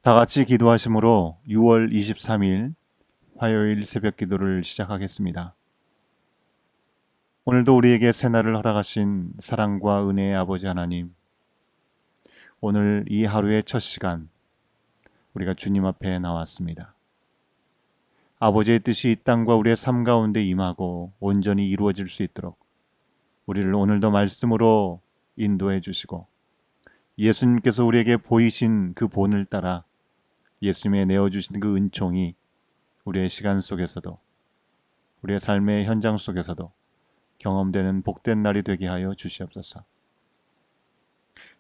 다 같이 기도하심으로 6월 23일 화요일 새벽 기도를 시작하겠습니다. 오늘도 우리에게 새날을 허락하신 사랑과 은혜의 아버지 하나님, 오늘 이 하루의 첫 시간 우리가 주님 앞에 나왔습니다. 아버지의 뜻이 이 땅과 우리의 삶 가운데 임하고 온전히 이루어질 수 있도록 우리를 오늘도 말씀으로 인도해 주시고, 예수님께서 우리에게 보이신 그 본을 따라 예수님의 내어주신 그 은총이 우리의 시간 속에서도, 우리의 삶의 현장 속에서도 경험되는 복된 날이 되게 하여 주시옵소서.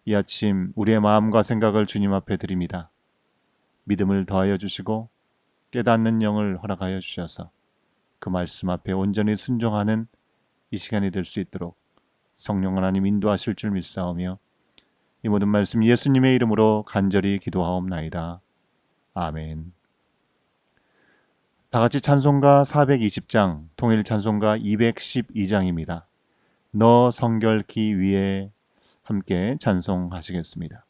이 아침 우리의 마음과 생각을 주님 앞에 드립니다. 믿음을 더하여 주시고 깨닫는 영을 허락하여 주셔서 그 말씀 앞에 온전히 순종하는 이 시간이 될 수 있도록 성령 하나님 인도하실 줄 믿사오며, 이 모든 말씀 예수님의 이름으로 간절히 기도하옵나이다. 아멘. 다 같이 찬송가 420장, 통일 찬송가 212장입니다. 너 성결기 위에 함께 찬송하시겠습니다.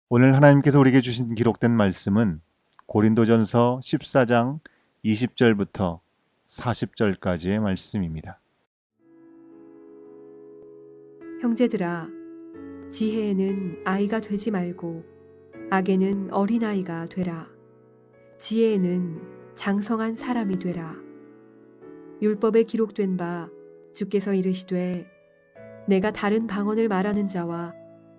오늘 하나님께서 우리에게 주신 기록된 말씀은 고린도전서 14장 20절부터 40절까지의 말씀입니다. 형제들아, 지혜에는 아이가 되지 말고 악에는 어린아이가 되라. 지혜에는 장성한 사람이 되라. 율법에 기록된 바 주께서 이르시되 내가 다른 방언을 말하는 자와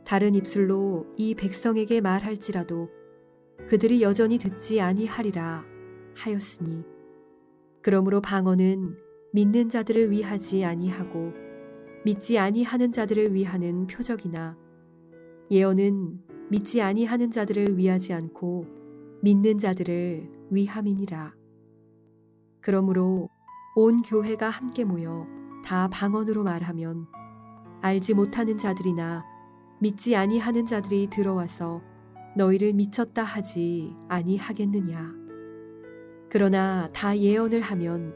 다른 입술로 이 백성에게 말할지라도 그들이 여전히 듣지 아니하리라 하였으니, 그러므로 방언은 믿는 자들을 위하지 아니하고 믿지 아니하는 자들을 위하는 표적이나, 예언은 믿지 아니하는 자들을 위하지 않고 믿는 자들을 위함이니라. 그러므로 온 교회가 함께 모여 다 방언으로 말하면 알지 못하는 자들이나 믿지 아니하는 자들이 들어와서 너희를 미쳤다 하지 아니하겠느냐. 그러나 다 예언을 하면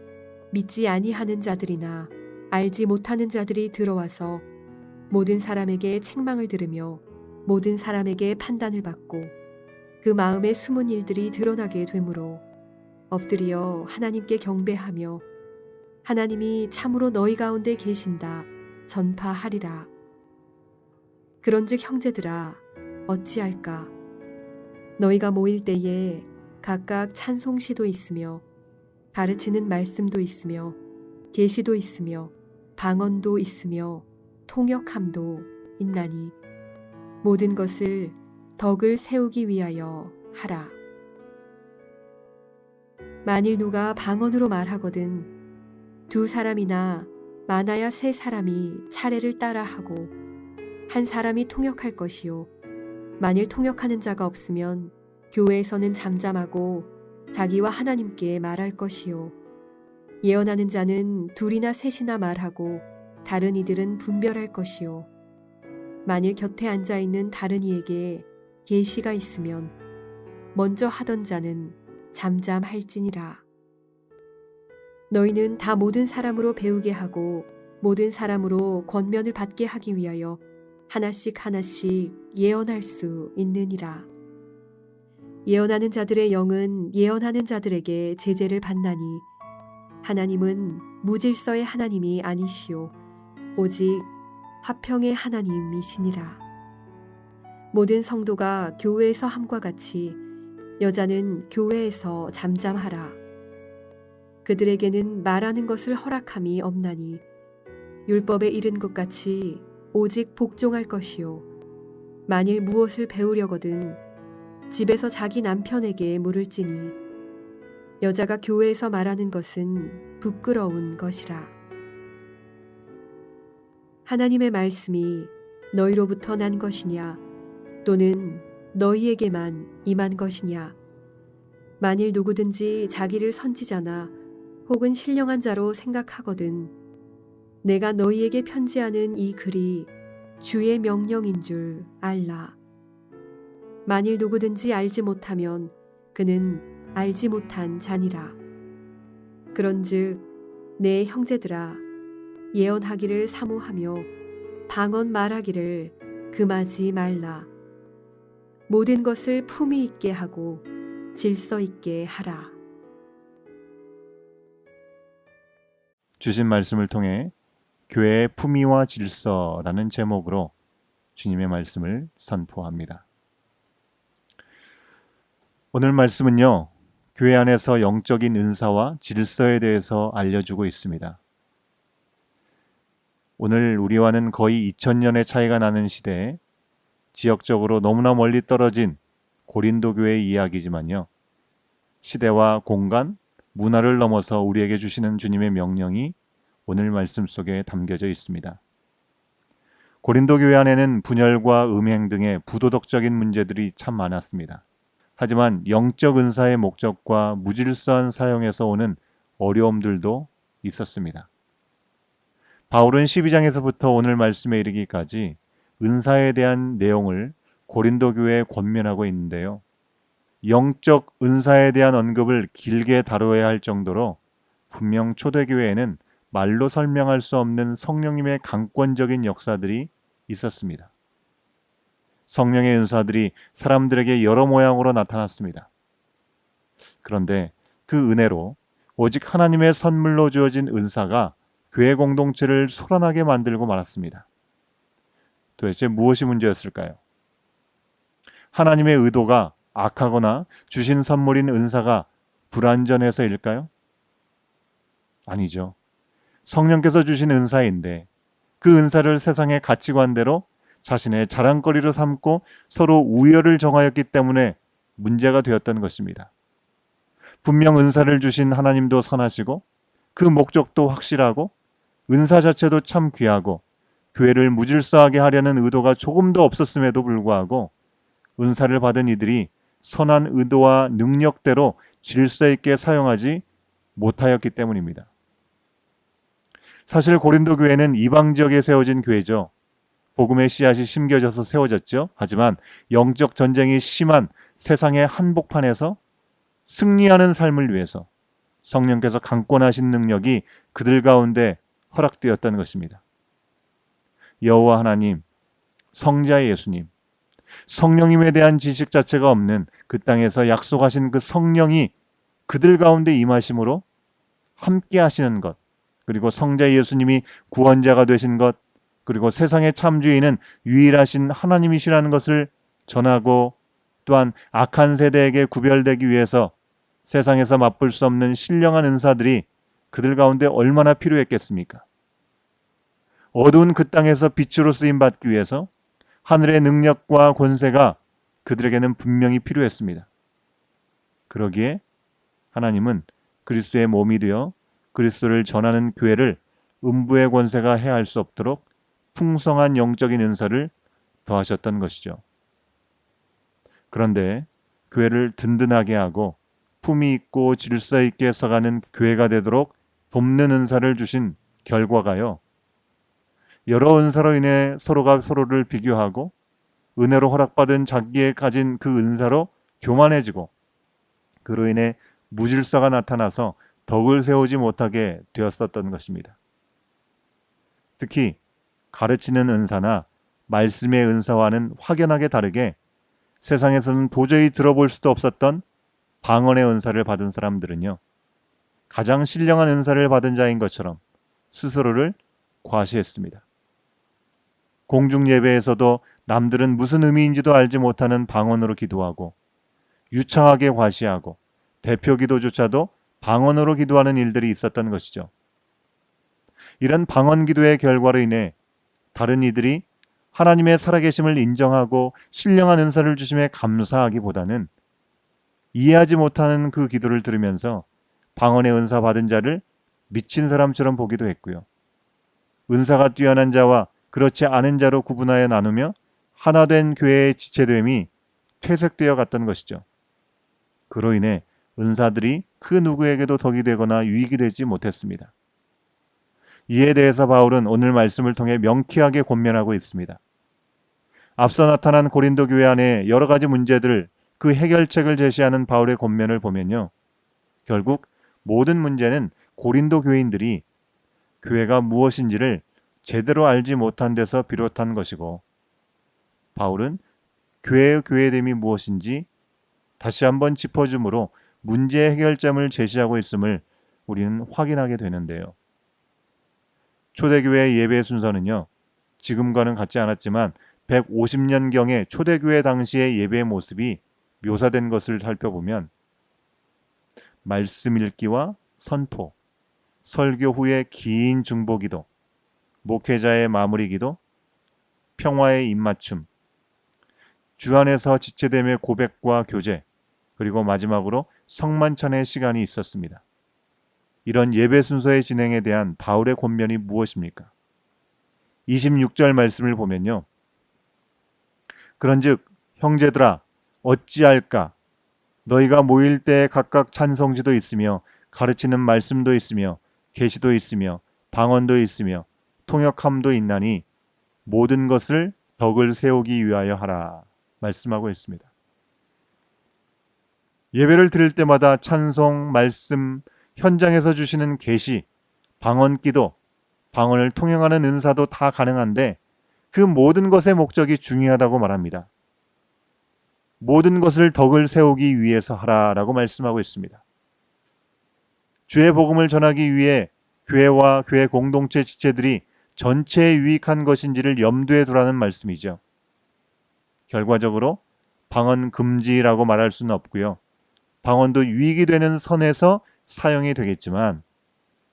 믿지 아니하는 자들이나 알지 못하는 자들이 들어와서 모든 사람에게 책망을 들으며 모든 사람에게 판단을 받고 그 마음의 숨은 일들이 드러나게 되므로 엎드려 하나님께 경배하며 하나님이 참으로 너희 가운데 계신다 전파하리라. 그런즉 형제들아 어찌할까? 너희가 모일 때에 각각 찬송시도 있으며 가르치는 말씀도 있으며 계시도 있으며 방언도 있으며 통역함도 있나니 모든 것을 덕을 세우기 위하여 하라. 만일 누가 방언으로 말하거든 두 사람이나 많아야 세 사람이 차례를 따라하고 한 사람이 통역할 것이요 만일 통역하는 자가 없으면 교회에서는 잠잠하고 자기와 하나님께 말할 것이요 예언하는 자는 둘이나 셋이나 말하고 다른 이들은 분별할 것이요 만일 곁에 앉아 있는 다른 이에게 계시가 있으면 먼저 하던 자는 잠잠할지니라. 너희는 다 모든 사람으로 배우게 하고 모든 사람으로 권면을 받게 하기 위하여 하나씩 하나씩 예언할 수 있느니라. 예언하는 자들의 영은 예언하는 자들에게 제재를 받나니 하나님은 무질서의 하나님이 아니시오 오직 화평의 하나님이시니라. 모든 성도가 교회에서 함과 같이 여자는 교회에서 잠잠하라. 그들에게는 말하는 것을 허락함이 없나니 율법에 이른 것 같이 오직 복종할 것이요 만일 무엇을 배우려거든 집에서 자기 남편에게 물을지니 여자가 교회에서 말하는 것은 부끄러운 것이라. 하나님의 말씀이 너희로부터 난 것이냐 또는 너희에게만 임한 것이냐. 만일 누구든지 자기를 선지자나 혹은 신령한 자로 생각하거든 내가 너희에게 편지하는 이 글이 주의 명령인 줄 알라. 만일 누구든지 알지 못하면 그는 알지 못한 자니라. 그런즉 내 형제들아 예언하기를 사모하며 방언 말하기를 금하지 말라. 모든 것을 품위 있게 하고 질서 있게 하라. 주신 말씀을 통해 교회의 품위와 질서라는 제목으로 주님의 말씀을 선포합니다. 오늘 말씀은요, 교회 안에서 영적인 은사와 질서에 대해서 알려주고 있습니다. 오늘 우리와는 거의 2000년의 차이가 나는 시대에 지역적으로 너무나 멀리 떨어진 고린도 교회의 이야기지만요, 시대와 공간, 문화를 넘어서 우리에게 주시는 주님의 명령이 오늘 말씀 속에 담겨져 있습니다. 고린도 교회 안에는 분열과 음행 등의 부도덕적인 문제들이 참 많았습니다. 하지만 영적 은사의 목적과 무질서한 사용에서 오는 어려움들도 있었습니다. 바울은 12장에서부터 오늘 말씀에 이르기까지 은사에 대한 내용을 고린도 교회에 권면하고 있는데요. 영적 은사에 대한 언급을 길게 다뤄야 할 정도로 분명 초대교회에는 말로 설명할 수 없는 성령님의 강권적인 역사들이 있었습니다. 성령의 은사들이 사람들에게 여러 모양으로 나타났습니다. 그런데 그 은혜로 오직 하나님의 선물로 주어진 은사가 교회 공동체를 소란하게 만들고 말았습니다. 도대체 무엇이 문제였을까요? 하나님의 의도가 악하거나 주신 선물인 은사가 불완전해서일까요? 아니죠. 성령께서 주신 은사인데 그 은사를 세상의 가치관대로 자신의 자랑거리로 삼고 서로 우열을 정하였기 때문에 문제가 되었던 것입니다. 분명 은사를 주신 하나님도 선하시고 그 목적도 확실하고 은사 자체도 참 귀하고 교회를 무질서하게 하려는 의도가 조금도 없었음에도 불구하고 은사를 받은 이들이 선한 의도와 능력대로 질서 있게 사용하지 못하였기 때문입니다. 사실 고린도 교회는 이방 지역에 세워진 교회죠. 복음의 씨앗이 심겨져서 세워졌죠. 하지만 영적 전쟁이 심한 세상의 한복판에서 승리하는 삶을 위해서 성령께서 강권하신 능력이 그들 가운데 허락되었다는 것입니다. 여호와 하나님, 성자 예수님, 성령님에 대한 지식 자체가 없는 그 땅에서 약속하신 그 성령이 그들 가운데 임하심으로 함께 하시는 것, 그리고 성자 예수님이 구원자가 되신 것, 그리고 세상의 참주인은 유일하신 하나님이시라는 것을 전하고, 또한 악한 세대에게 구별되기 위해서 세상에서 맛볼 수 없는 신령한 은사들이 그들 가운데 얼마나 필요했겠습니까? 어두운 그 땅에서 빛으로 쓰임 받기 위해서 하늘의 능력과 권세가 그들에게는 분명히 필요했습니다. 그러기에 하나님은 그리스도의 몸이 되어 그리스도를 전하는 교회를 음부의 권세가 해할 수 없도록 풍성한 영적인 은사를 더하셨던 것이죠. 그런데 교회를 든든하게 하고 품위 있고 질서 있게 서가는 교회가 되도록 돕는 은사를 주신 결과가요, 여러 은사로 인해 서로가 서로를 비교하고 은혜로 허락받은 자기의 가진 그 은사로 교만해지고, 그로 인해 무질서가 나타나서 덕을 세우지 못하게 되었었던 것입니다. 특히 가르치는 은사나 말씀의 은사와는 확연하게 다르게 세상에서는 도저히 들어볼 수도 없었던 방언의 은사를 받은 사람들은요, 가장 신령한 은사를 받은 자인 것처럼 스스로를 과시했습니다. 공중 예배에서도 남들은 무슨 의미인지도 알지 못하는 방언으로 기도하고, 유창하게 과시하고, 대표 기도조차도 방언으로 기도하는 일들이 있었던 것이죠. 이런 방언 기도의 결과로 인해 다른 이들이 하나님의 살아계심을 인정하고 신령한 은사를 주심에 감사하기보다는 이해하지 못하는 그 기도를 들으면서 방언의 은사 받은 자를 미친 사람처럼 보기도 했고요. 은사가 뛰어난 자와 그렇지 않은 자로 구분하여 나누며 하나된 교회의 지체됨이 퇴색되어 갔던 것이죠. 그로 인해 은사들이 그 누구에게도 덕이 되거나 유익이 되지 못했습니다. 이에 대해서 바울은 오늘 말씀을 통해 명쾌하게 권면하고 있습니다. 앞서 나타난 고린도 교회 안에 여러 가지 문제들, 그 해결책을 제시하는 바울의 권면을 보면요, 결국 모든 문제는 고린도 교인들이 교회가 무엇인지를 제대로 알지 못한 데서 비롯한 것이고, 바울은 교회의 교회됨이 무엇인지 다시 한번 짚어줌으로 문제의 해결점을 제시하고 있음을 우리는 확인하게 되는데요. 초대교회의 예배 순서는요, 지금과는 같지 않았지만 150년경의 초대교회 당시의 예배의 모습이 묘사된 것을 살펴보면 말씀 읽기와 선포, 설교 후의 긴 중보기도, 목회자의 마무리기도, 평화의 입맞춤, 주 안에서 지체됨의 고백과 교제, 그리고 마지막으로 성만찬의 시간이 있었습니다. 이런 예배 순서의 진행에 대한 바울의 권면이 무엇입니까? 26절 말씀을 보면요, 그런즉 형제들아 어찌할까? 너희가 모일 때 각각 찬송지도 있으며 가르치는 말씀도 있으며 계시도 있으며 방언도 있으며 통역함도 있나니 모든 것을 덕을 세우기 위하여 하라 말씀하고 있습니다. 예배를 드릴 때마다 찬송, 말씀, 현장에서 주시는 계시, 방언 기도, 방언을 통역하는 은사도 다 가능한데 그 모든 것의 목적이 중요하다고 말합니다. 모든 것을 덕을 세우기 위해서 하라라고 말씀하고 있습니다. 주의 복음을 전하기 위해 교회와 교회 공동체 지체들이 전체에 유익한 것인지를 염두에 두라는 말씀이죠. 결과적으로 방언 금지라고 말할 수는 없고요. 방언도 유익이 되는 선에서 사용이 되겠지만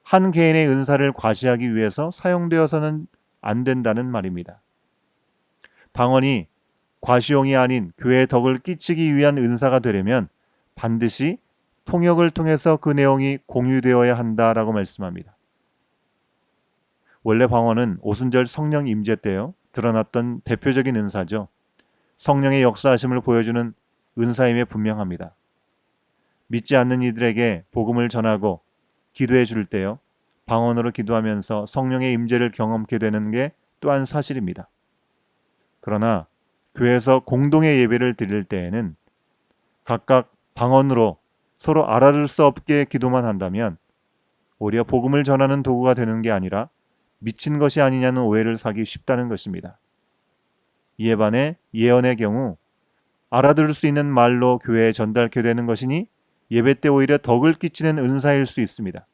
한 개인의 은사를 과시하기 위해서 사용되어서는 안 된다는 말입니다. 방언이 과시용이 아닌 교회의 덕을 끼치기 위한 은사가 되려면 반드시 통역을 통해서 그 내용이 공유되어야 한다라고 말씀합니다. 원래 방언은 오순절 성령 임재 때요 드러났던 대표적인 은사죠. 성령의 역사하심을 보여주는 은사임에 분명합니다. 믿지 않는 이들에게 복음을 전하고 기도해 줄 때요, 방언으로 기도하면서 성령의 임재를 경험케 되는 게 또한 사실입니다. 그러나 교회에서 공동의 예배를 드릴 때에는 각각 방언으로 서로 알아들 수 없게 기도만 한다면 오히려 복음을 전하는 도구가 되는 게 아니라 미친 것이 아니냐는 오해를 사기 쉽다는 것입니다. 이에 반해 예언의 경우 알아들을 수 있는 말로 교회에 전달케 되는 것이니 예배 때 오히려 덕을 끼치는 은사일 수 있습니다.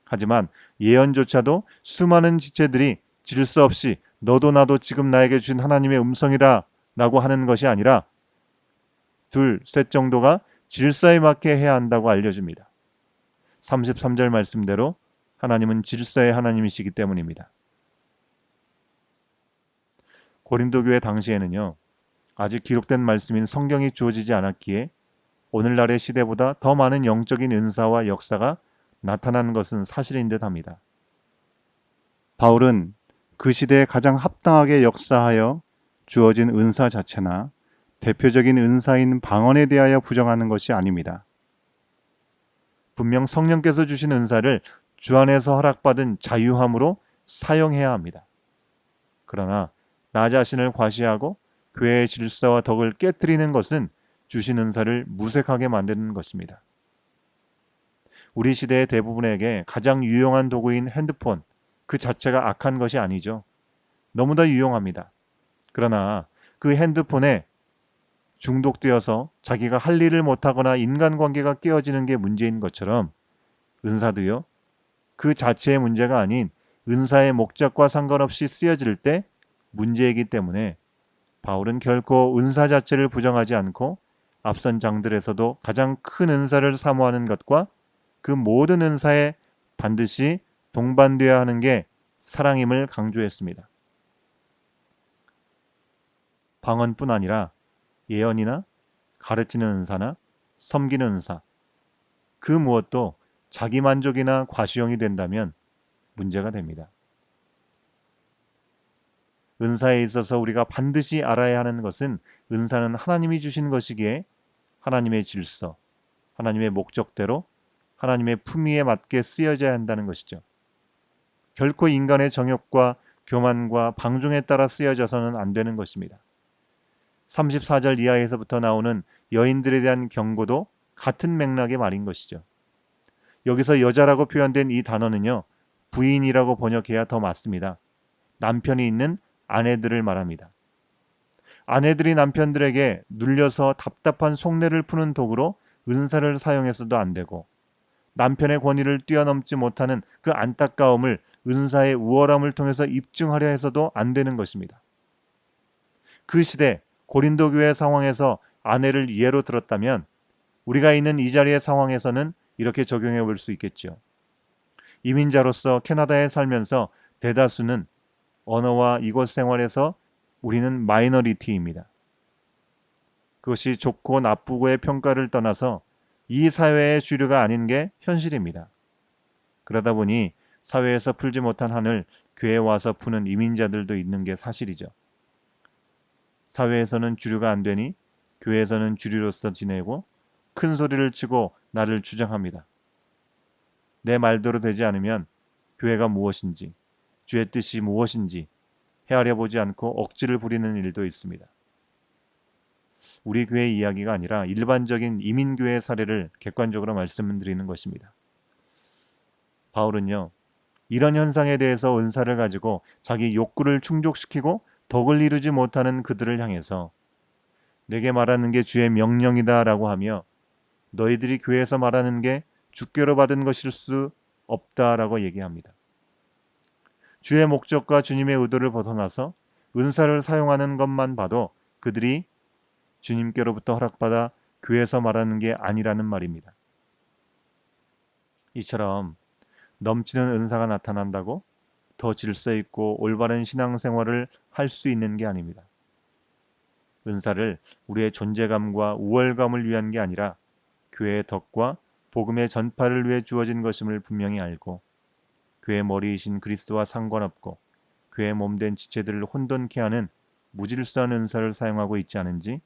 하지만 예언조차도 수많은 지체들이 질서 없이 너도 나도 지금 나에게 주신 하나님의 음성이라 라고 하는 것이 아니라 둘, 셋 정도가 질서에 맞게 해야 한다고 알려줍니다. 33절 말씀대로 하나님은 질서의 하나님이시기 때문입니다. 고린도 교회 당시에는요, 아직 기록된 말씀인 성경이 주어지지 않았기에 오늘날의 시대보다 더 많은 영적인 은사와 역사가 나타나는 것은 사실인 듯 합니다. 바울은 그 시대에 가장 합당하게 역사하여 주어진 은사 자체나 대표적인 은사인 방언에 대하여 부정하는 것이 아닙니다. 분명 성령께서 주신 은사를 주 안에서 허락받은 자유함으로 사용해야 합니다. 그러나 나 자신을 과시하고 교회의 질서와 덕을 깨뜨리는 것은 주신 은사를 무색하게 만드는 것입니다. 우리 시대의 대부분에게 가장 유용한 도구인 핸드폰 그 자체가 악한 것이 아니죠. 너무나 유용합니다. 그러나 그 핸드폰에 중독되어서 자기가 할 일을 못하거나 인간관계가 깨어지는 게 문제인 것처럼 은사도요. 그 자체의 문제가 아닌 은사의 목적과 상관없이 쓰여질 때 문제이기 때문에 바울은 결코 은사 자체를 부정하지 않고 앞선 장들에서도 가장 큰 은사를 사모하는 것과 그 모든 은사에 반드시 동반되어야 하는 게 사랑임을 강조했습니다. 방언뿐 아니라 예언이나 가르치는 은사나 섬기는 은사, 그 무엇도 자기 만족이나 과시용이 된다면 문제가 됩니다. 은사에 있어서 우리가 반드시 알아야 하는 것은 은사는 하나님이 주신 것이기에 하나님의 질서, 하나님의 목적대로 하나님의 품위에 맞게 쓰여져야 한다는 것이죠. 결코 인간의 정욕과 교만과 방종에 따라 쓰여져서는 안 되는 것입니다. 34절 이하에서부터 나오는 여인들에 대한 경고도 같은 맥락의 말인 것이죠. 여기서 여자라고 표현된 이 단어는요, 부인이라고 번역해야 더 맞습니다. 남편이 있는 아내들을 말합니다. 아내들이 남편들에게 눌려서 답답한 속내를 푸는 도구로 은사를 사용해서도 안 되고 남편의 권위를 뛰어넘지 못하는 그 안타까움을 은사의 우월함을 통해서 입증하려 해서도 안 되는 것입니다. 그 시대 고린도 교회 상황에서 아내를 예로 들었다면 우리가 있는 이 자리의 상황에서는 이렇게 적용해 볼 수 있겠죠. 이민자로서 캐나다에 살면서 대다수는 언어와 이곳 생활에서 우리는 마이너리티입니다. 그것이 좋고 나쁘고의 평가를 떠나서 이 사회의 주류가 아닌 게 현실입니다. 그러다 보니 사회에서 풀지 못한 한을 교회에 와서 푸는 이민자들도 있는 게 사실이죠. 사회에서는 주류가 안 되니 교회에서는 주류로서 지내고 큰 소리를 치고 나를 주장합니다. 내 말대로 되지 않으면 교회가 무엇인지, 주의 뜻이 무엇인지 헤아려 보지 않고 억지를 부리는 일도 있습니다. 우리 교회 이야기가 아니라 일반적인 이민교회 사례를 객관적으로 말씀드리는 것입니다. 바울은요, 이런 현상에 대해서 은사를 가지고 자기 욕구를 충족시키고 덕을 이루지 못하는 그들을 향해서 내게 말하는 게 주의 명령이다 라고 하며 너희들이 교회에서 말하는 게 주께로 받은 것일 수 없다라고 얘기합니다. 주의 목적과 주님의 의도를 벗어나서 은사를 사용하는 것만 봐도 그들이 주님께로부터 허락받아 교회에서 말하는 게 아니라는 말입니다. 이처럼 넘치는 은사가 나타난다고 더 질서 있고 올바른 신앙생활을 할 수 있는 게 아닙니다. 은사를 우리의 존재감과 우월감을 위한 게 아니라 교회의 덕과 복음의 전파를 위해 주어진 것임을 분명히 알고 교회 머리이신 그리스도와 상관없고 교회 몸된 지체들을 혼돈케 하는 무질서한 은사를 사용하고 있지 않은지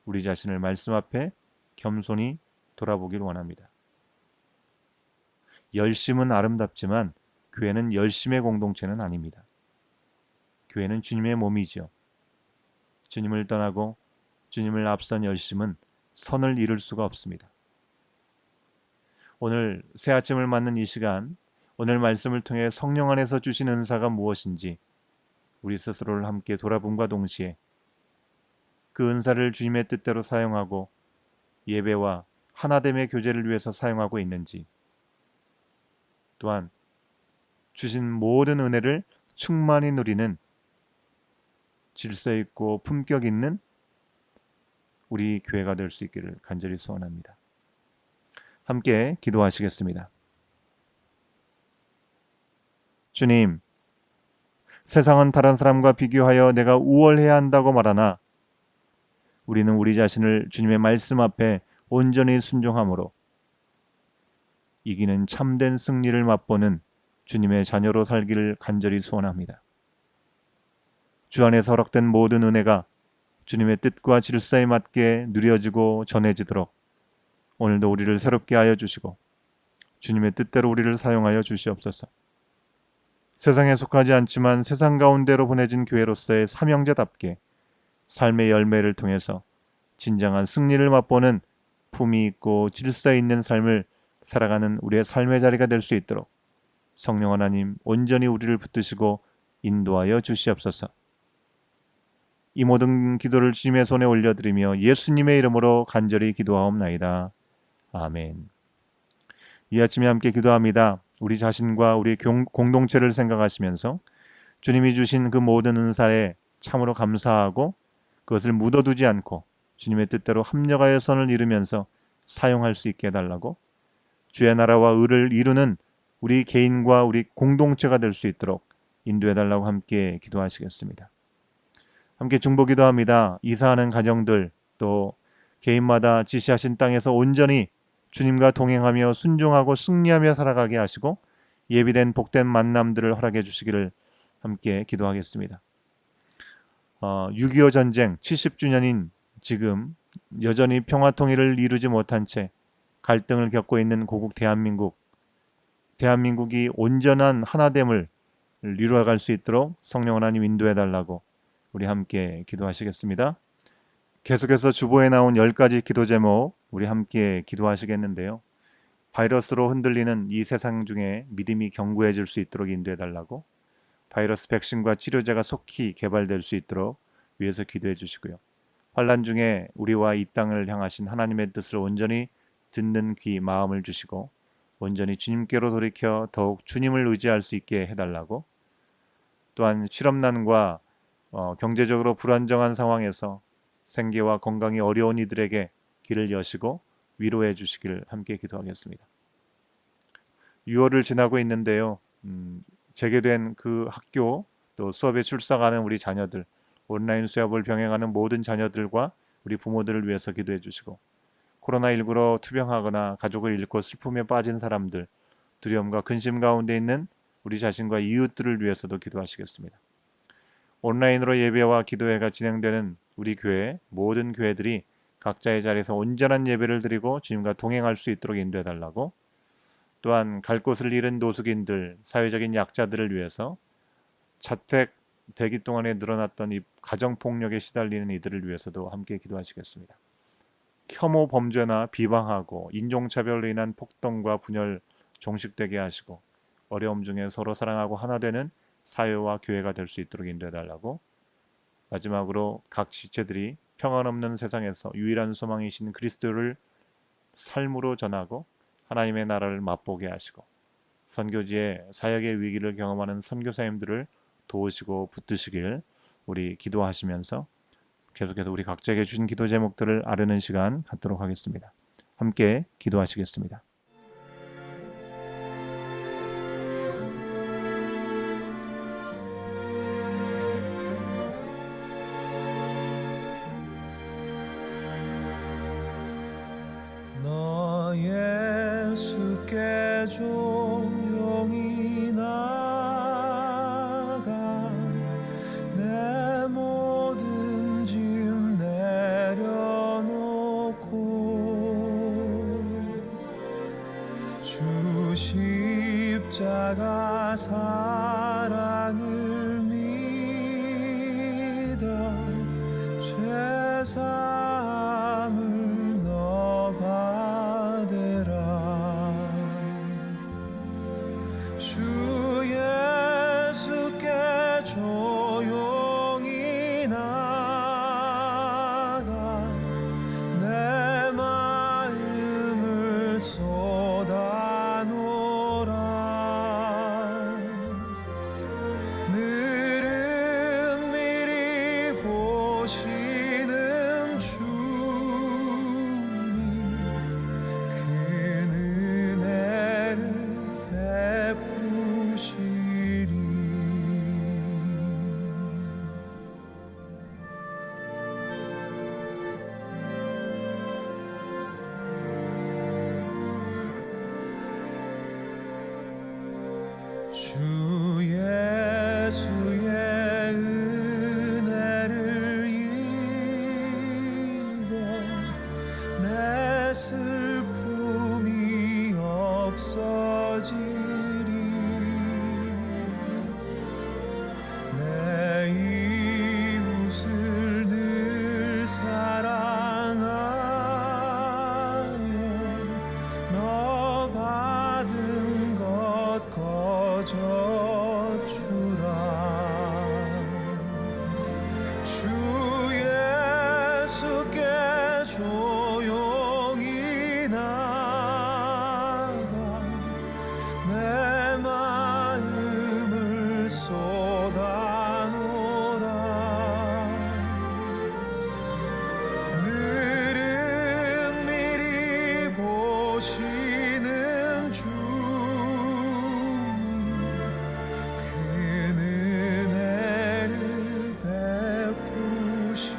우리 자신을 말씀 앞에 겸손히 돌아보길 원합니다. 열심은 아름답지만 교회는 열심의 공동체는 아닙니다. 교회는 주님의 몸이지요. 주님을 떠나고 주님을 앞선 열심은 선을 이룰 수가 없습니다. 오늘 새 아침을 맞는 이 시간, 오늘 말씀을 통해 성령 안에서 주신 은사가 무엇인지 우리 스스로를 함께 돌아봄과 동시에 그 은사를 주님의 뜻대로 사용하고 예배와 하나됨의 교제를 위해서 사용하고 있는지, 또한 주신 모든 은혜를 충만히 누리는 질서 있고 품격 있는 우리 교회가 될 수 있기를 간절히 소원합니다. 함께 기도하시겠습니다. 주님, 세상은 다른 사람과 비교하여 내가 우월해야 한다고 말하나 우리는 우리 자신을 주님의 말씀 앞에 온전히 순종함으로 이기는 참된 승리를 맛보는 주님의 자녀로 살기를 간절히 소원합니다. 주 안에서 허락된 모든 은혜가 주님의 뜻과 질서에 맞게 누려지고 전해지도록 오늘도 우리를 새롭게 하여 주시고 주님의 뜻대로 우리를 사용하여 주시옵소서. 세상에 속하지 않지만 세상 가운데로 보내진 교회로서의 사명자답게 삶의 열매를 통해서 진정한 승리를 맛보는 품이 있고 질서 있는 삶을 살아가는 우리의 삶의 자리가 될 수 있도록 성령 하나님 온전히 우리를 붙드시고 인도하여 주시옵소서. 이 모든 기도를 주님의 손에 올려드리며 예수님의 이름으로 간절히 기도하옵나이다. 아멘. 이 아침에 함께 기도합니다. 우리 자신과 우리 공동체를 생각하시면서 주님이 주신 그 모든 은사에 참으로 감사하고 그것을 묻어두지 않고 주님의 뜻대로 합력하여 선을 이루면서 사용할 수 있게 해달라고, 주의 나라와 의를 이루는 우리 개인과 우리 공동체가 될 수 있도록 인도해달라고 함께 기도하시겠습니다. 함께 중보기도 합니다. 이사하는 가정들, 또 개인마다 지시하신 땅에서 온전히 주님과 동행하며 순종하고 승리하며 살아가게 하시고 예비된 복된 만남들을 허락해 주시기를 함께 기도하겠습니다. 6.25 전쟁 70주년인 지금 여전히 평화통일을 이루지 못한 채 갈등을 겪고 있는 고국 대한민국이 온전한 하나됨을 이루어갈 수 있도록 성령 하나님 인도해달라고 우리 함께 기도하시겠습니다. 계속해서 주보에 나온 10가지 기도 제목 우리 함께 기도하시겠는데요. 바이러스로 흔들리는 이 세상 중에 믿음이 견고해질 수 있도록 인도해달라고, 바이러스 백신과 치료제가 속히 개발될 수 있도록 위해서 기도해 주시고요. 환난 중에 우리와 이 땅을 향하신 하나님의 뜻을 온전히 듣는 귀, 마음을 주시고 온전히 주님께로 돌이켜 더욱 주님을 의지할 수 있게 해달라고, 또한 실업난과 경제적으로 불안정한 상황에서 생계와 건강이 어려운 이들에게 길을 여시고 위로해 주시기를 함께 기도하겠습니다. 6월을 지나고 있는데요. 재개된 그 학교, 또 수업에 출석하는 우리 자녀들, 온라인 수업을 병행하는 모든 자녀들과 우리 부모들을 위해서 기도해 주시고, 코로나19로 투병하거나 가족을 잃고 슬픔에 빠진 사람들, 두려움과 근심 가운데 있는 우리 자신과 이웃들을 위해서도 기도하시겠습니다. 온라인으로 예배와 기도회가 진행되는 우리 교회, 모든 교회들이 각자의 자리에서 온전한 예배를 드리고 주님과 동행할 수 있도록 인도해달라고, 또한 갈 곳을 잃은 노숙인들, 사회적인 약자들을 위해서 자택 대기 동안에 늘어났던 이 가정폭력에 시달리는 이들을 위해서도 함께 기도하시겠습니다. 혐오 범죄나 비방하고 인종차별로 인한 폭동과 분열 종식되게 하시고 어려움 중에 서로 사랑하고 하나 되는 사회와 교회가 될 수 있도록 인도해달라고, 마지막으로 각 지체들이 평안 없는 세상에서 유일한 소망이신 그리스도를 삶으로 전하고 하나님의 나라를 맛보게 하시고 선교지의 사역의 위기를 경험하는 선교사님들을 도우시고 붙드시길 우리 기도하시면서 계속해서 우리 각자에게 주신 기도 제목들을 아뢰는 시간 갖도록 하겠습니다. 함께 기도하시겠습니다. 너 예수께 조용히 나가 내 모든 짐 내려놓고 주 십자가 사랑을 믿어 죄사함을 너 받으라. 주 예수의 은혜를 입어 내 슬픔이 없어지리. 내 이웃을 늘 사랑하여 너 받은 것 거저 주라. 주 예수께 조용히 나가 내 마음을 쏟아놓으라. 늘은 미리 보시는 주님 큰 은혜를 베푸시리.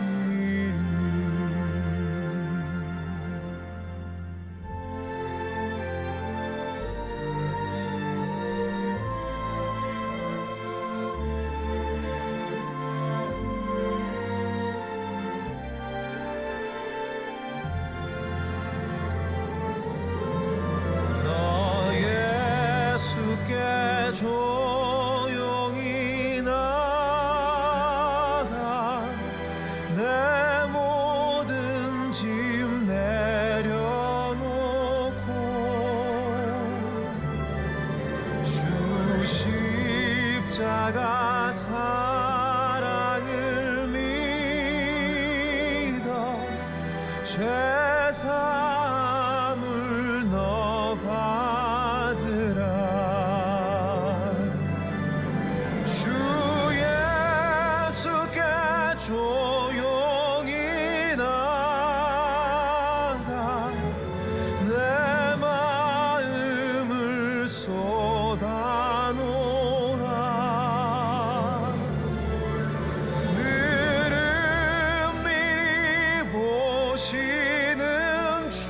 너 예수께 조용히 나가 내 모든 짐 내려놓고 주 십자가 사랑을 믿어 죄사함을 너 받으라. 주 예수께 조용히 나가 내 마음을 쏟아놓으라. 늘은 미리 보시는 주님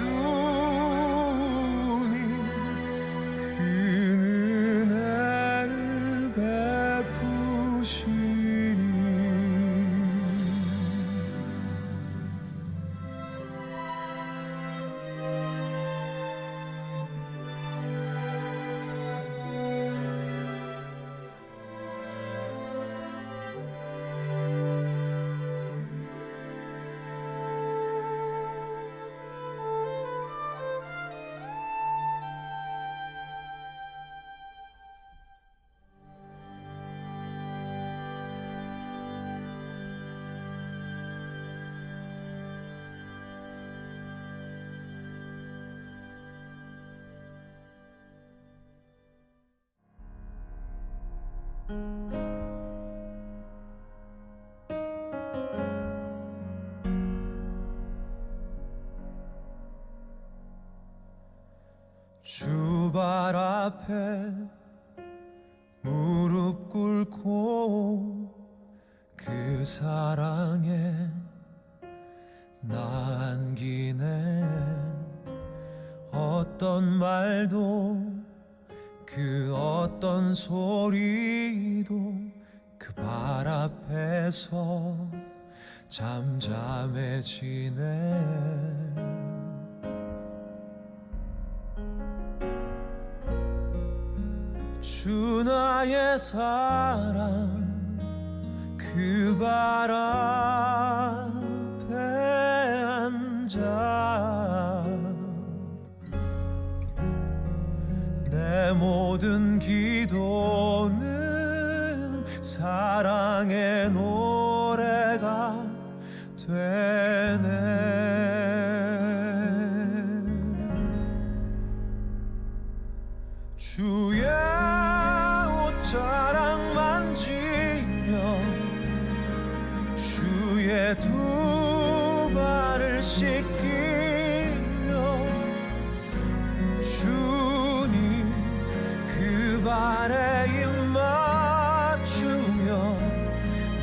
큰 은혜를 베푸시리. 주 발 앞에 무릎 꿇고 그 사랑에 나 안기네. 어떤 말도 그 어떤 소리도 그 발 앞에서 잠잠해지네. 주 나의 사랑 그 발 앞에 앉아 내 모든 기도는 사랑의 노래가 되네. 주의 옷자락 만지며 주의 두 발을 씻기며 주님 그 발에 입 맞추며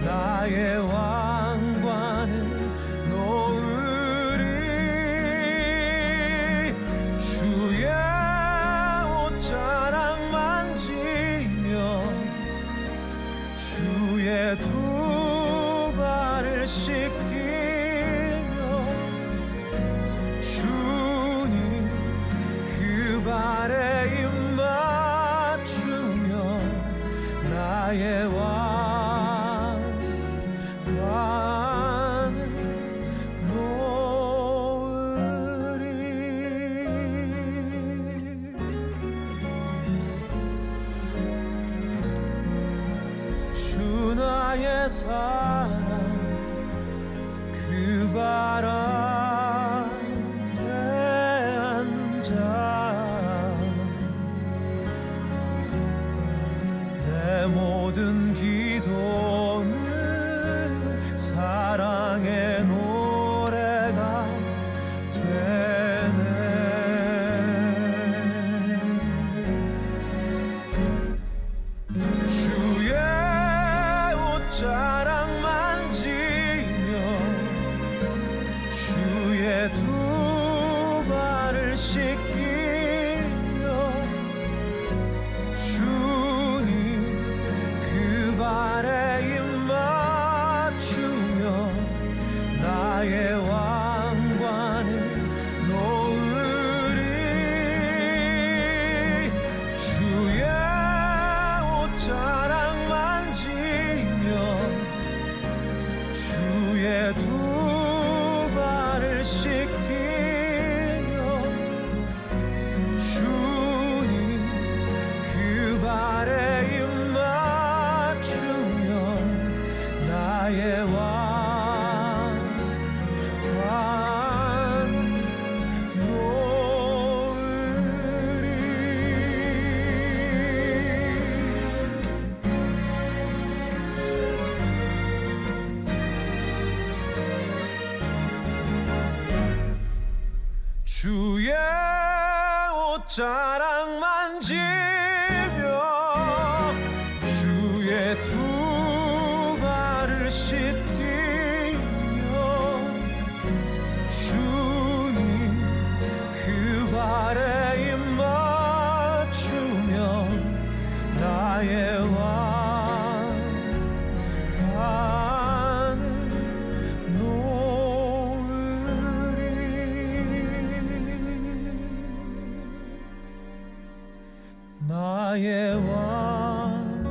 나의 왕관을 놓으리. 주의 옷자락 만지며 내 사랑 그 바람에 앉아 내 모든 기도는 사랑의 노래가 되네. 주의 옷자락 만지며 주의 두 발을 씻기며 주님 그 발에 입 맞추며 나의 왕관을 놓으리. 주의 옷자락 만지며 주의 두 발을 씻기며 주님 그 발에 입 맞추며 나의 왕관 놓으리. 주의 옷자락 만지며 주의 두 발을 씻기며 주님 그 발에 입 맞추며 나의 왕관을 놓으리. 나의 왕관을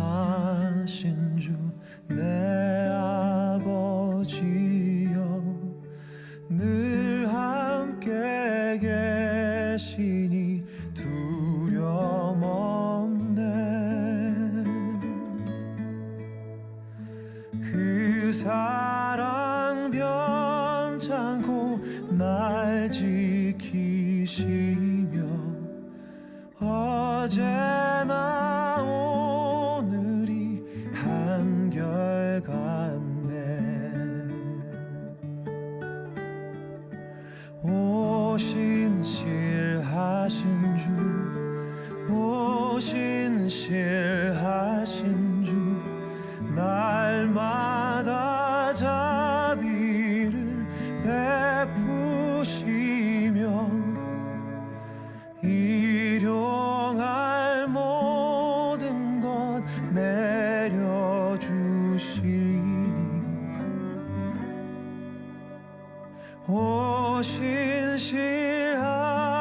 오신실하신 주 내 아버지여 늘 함께 계시니 두려움 없네. 그 사랑 변찮고 날 지키시며 어제나 오늘이 한결같네. 오신실하신 주 오신실하신 주 날마다 자비를 베푸시며 일용할 모든 것 내려주시니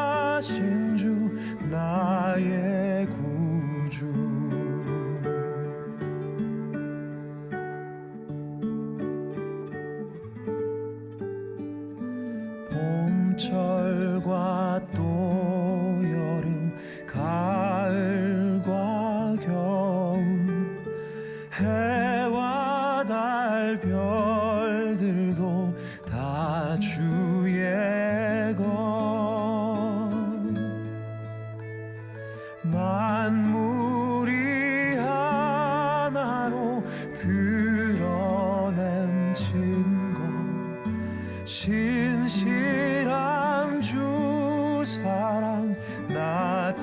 오신실하신 주 나의 구주. 봄철과 또 여름 가을과 겨울 해와 달 별들도 다 주의 것. 만물이 하나로 드러낸 증거 신실한 주 사랑 나타내네.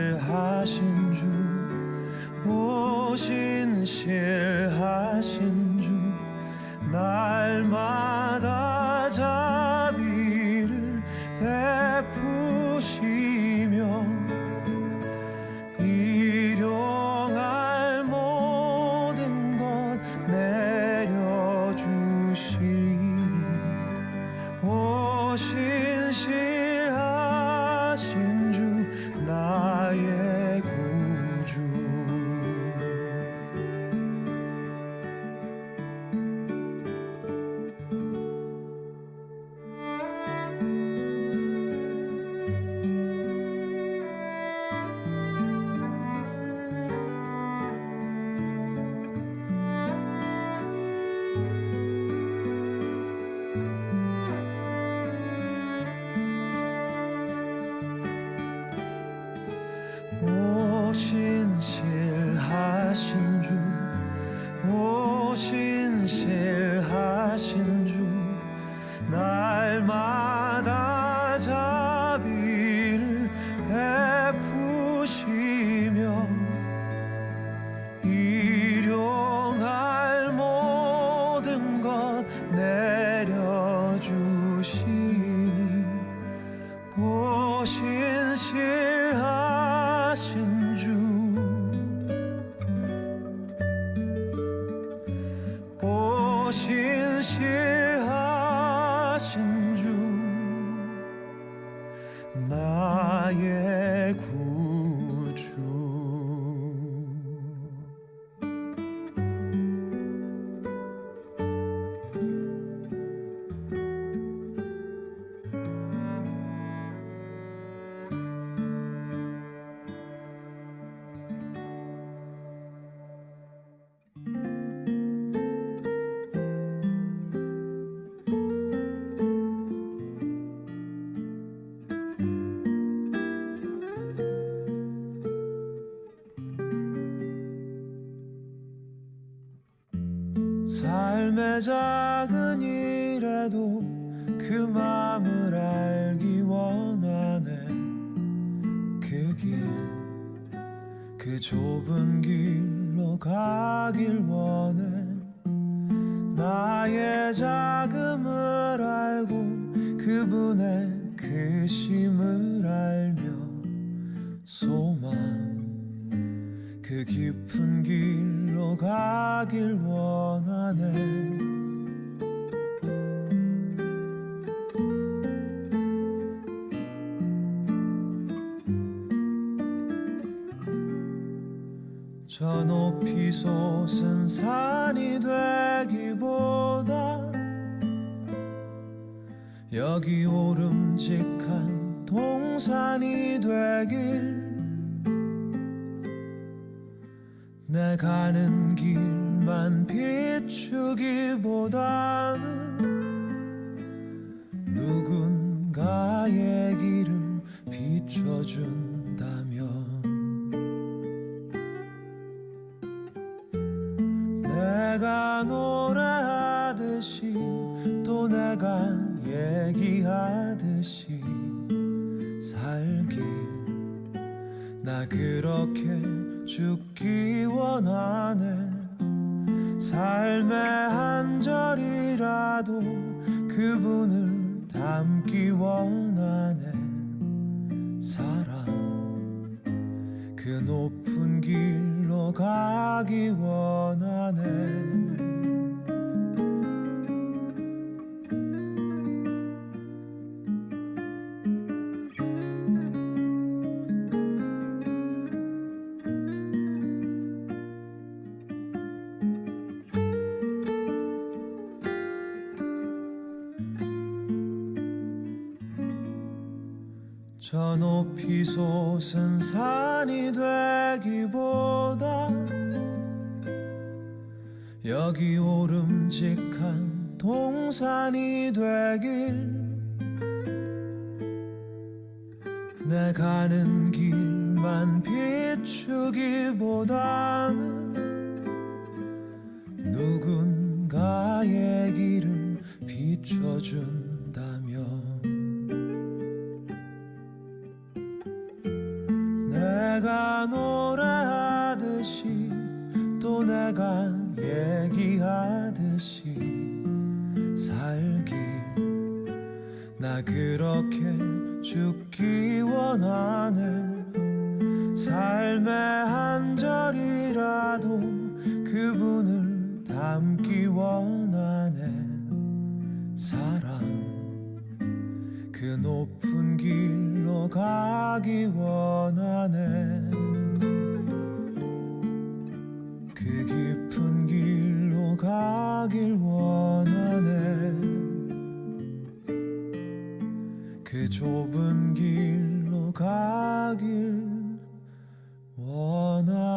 오신실하신 주 신실하신 주 오 신실하신 주 나의 구주 삶의 작은 일에도 그 맘을 알기 원하네 그 길, 그 좁은 길로 가길 원해 나의 자금을 알고 그분의 크심을 알며 소망 그 깊은 길로 가길 원하네 저 높이 솟은 산이 되기보다 여기 오름직한 동산이 되길 내 가는 길만 비추기보다는 누군가의 길을 비춰준다면 내가 노래하듯이 또 내가 얘기하듯이 살길 나 그렇게 죽기 원하네 삶의 한 절이라도 그분을 담기 원하네 사랑 그 높은 길로 가기 원하네 저 높이 솟은 산이 되기보다 여기 오름직한 동산이 되길 내 가는 길만 비추기보다는 누군가의 길을 비춰준다면 내가 노래하듯이 또 내가 얘기하듯이 살길 나 그렇게 죽기 원하네 삶의 한 절이라도 그분을 담기 원하네 사랑 그 높은 길로 가기 원하네 그 깊은 길로 가길 원하네 그 좁은 길로 가길 원하네